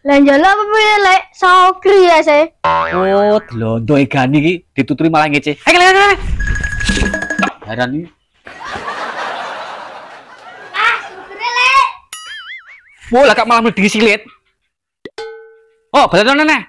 Lah njala apa piye lek sokri ya se? Oh, delondo egani iki dituturi malah ngece. Ayo lek. Heran iki. Ah, sokri lek. Wo, lah kak malah mledi silit. Oh, balen neh.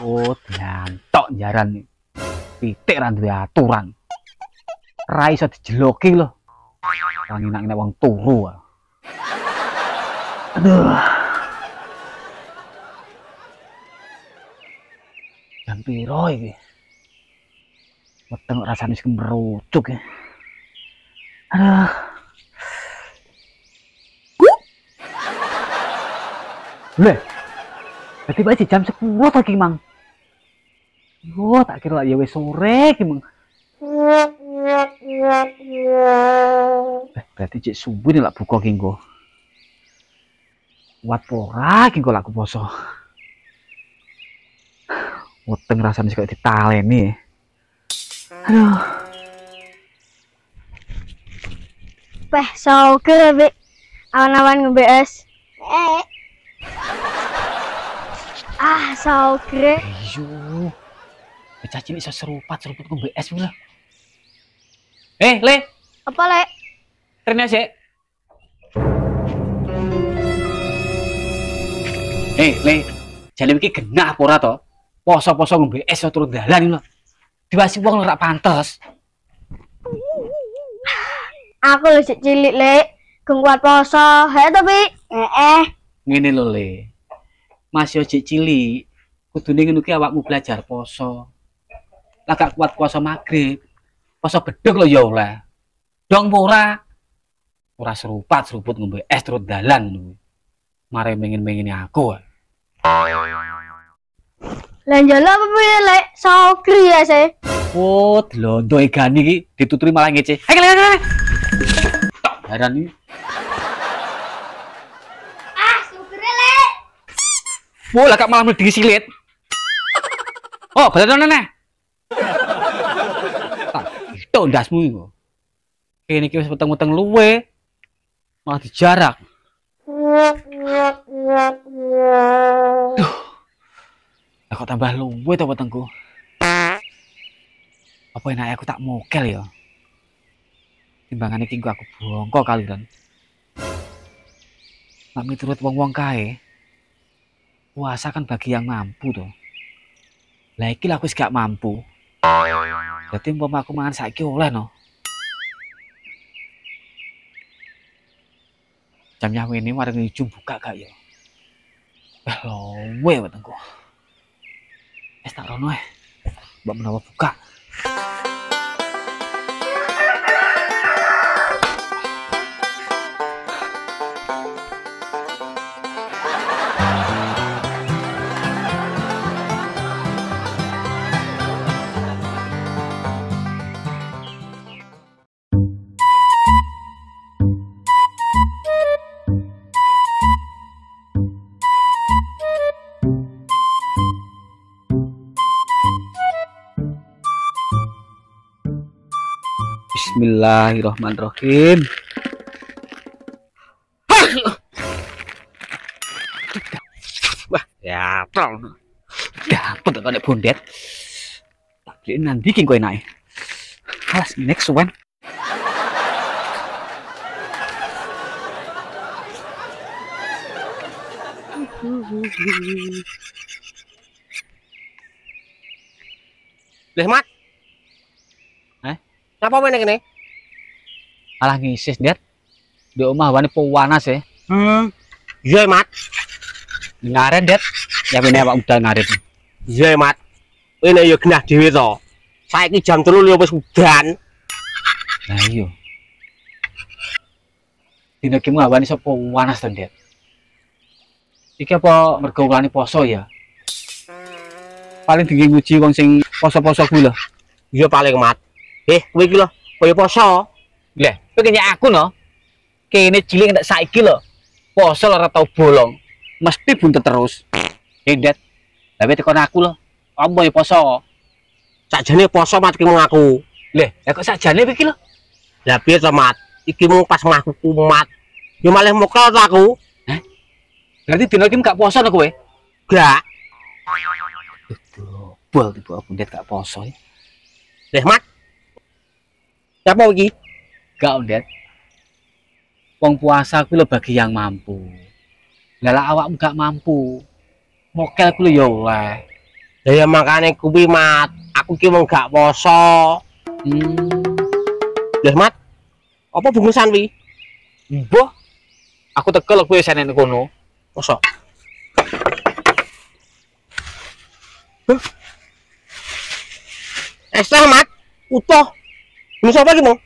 Oh, diantok jaran nih. Pitik ra duwe aturan. Ra iso dijeloki lho. Wong enak-enak wong turu. Aduh. Jam piro iki? Weteng rasane wis kemerucuk ya. Aduh. Leh. Dadi bae jam 10 to ki, Mang. Yo, tak kira ya wis sore ki, Mang. Berarti cek subuh nih lak buka ki engko. Kuat ora ki engko lak poso. Weteng rasane kaya ditaleni. Aduh. Peh sokri Bi. Awan-awan nge-BS. Ah, sokri. Iyo. Bocah cilik iso seruput nge-BS lho. Le. Apa lek? Rene sik. Le. Jane iki genah apa ora to? Poso-poso nge-BS turun dalan lho. Diwasi wong ora pantes. Aku lho sik cilik lek. Geng kuat poso. He to Bi? Ngene lho Le. Masih ojek cilik. Kudune ngono ki awakmu belajar poso. Lah gak kuat puasa magrib. Poso bedhek lho ya oleh. Dong ora seruput ngombe es terus dalan ngono. Mare mengin-mengini aku. Lah njala apa piye lek sokri ya se? Oh, delondo egani iki dituturi malah ngece. Ayo lek. Heran iki. Ah, sokri lek. Wo, lah kak malah mledi silit. Oh, balen neh. Tak itu ndasmu iku. Kene iki wis weteng-weteng luwe. Malah dijarak. Duh. Kok tambah luwe to wetengku. Apa enake aku tak mokel ya? Timbangane iki aku bongko kali kan. Nek miturut wong-wong kae, puasa kan bagi yang mampu to. Lah iki lah aku wis gak mampu. Dadi umpama aku mangan saiki oleh no. Jam nyawa ini warung ujung buka gak ya? Lowe wetengku. Wis tak rono mbok menawa buka. Bismillahirrahmanirrahim. Wah, ya tol. Dapet kok nek bondet. Tak beliin nanti ki kowe enake. Alas next one. Leh Mat. Napa meneh kene? Alah ngisis, Dit. Di omah wane panas ya. Iya, Mat. Ngaren, Det. Ya meneh awak udah ngarit. Iya, Mat. Ini yo genah dhewe to. Saiki jam 3 wis udan. Lah iya. Dina iki ngawani sapa wanas to, Ndet? Iki apa mergo wulane poso ya? Paling tinggi nguji wong sing poso-poso kuwi lho. Iya paling mat. Kowe iki lho, koyo poso. Lah, kowe nyek aku no. Kene cilik nek saiki lho. Poso ora tau bolong. Mesti buntet terus. Ndet. Lah wis tekan aku lho. Apa ya poso? Sakjane poso mat ki mung aku. Lah, kok sakjane iki lho. Lah piye to mat? Iki mung pas mlaku kumat. Yo malah mokel to aku. Berarti dina iki gak poso to kowe? Gak. Bol tiba aku Ndet gak poso. Mat. Siapa iki? Gak Ndet. Wong puasa kuwi lho bagi yang mampu. Lah awakmu gak mampu. Mokel kuwi lho ya oleh. Lah ya makane kuwi mat. Aku ki mung gak poso. Mat. Apa bungkusan wi? Mbah. Aku tekel kowe senene kono. Poso. Teh mat. Utuh. Ini sapa ki, Mo?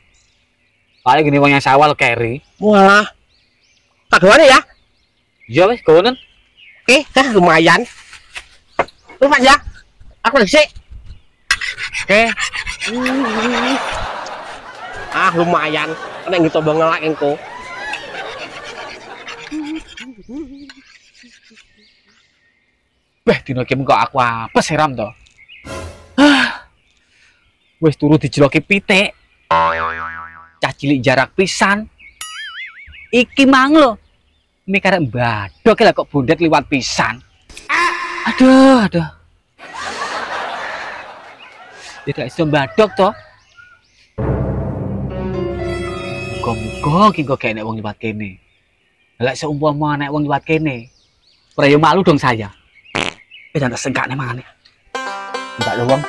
Paling gini wong yang sawal keri. Wah. Kadoane ya? Iya wis gowonen. Oke, lumayan. Lumayan ya. Aku disik. Oke. Lumayan. Nek ngitung ngelak engko. Weh, dino iki kok aku apes heram to. Wis turu dijeloki pitik. Cah cilik jarak pisan. Iki mang lho. Mikir mbadok lah kok bondet liwat pisan. Aduh. Tidak iso mbadok to. Muga-muga iki kok gak enek wong liwat kene. Lek seumpama nek wong liwat kene, ora yo malu dong saya. Jangan tersengkakne mangane. Enggak lho wong.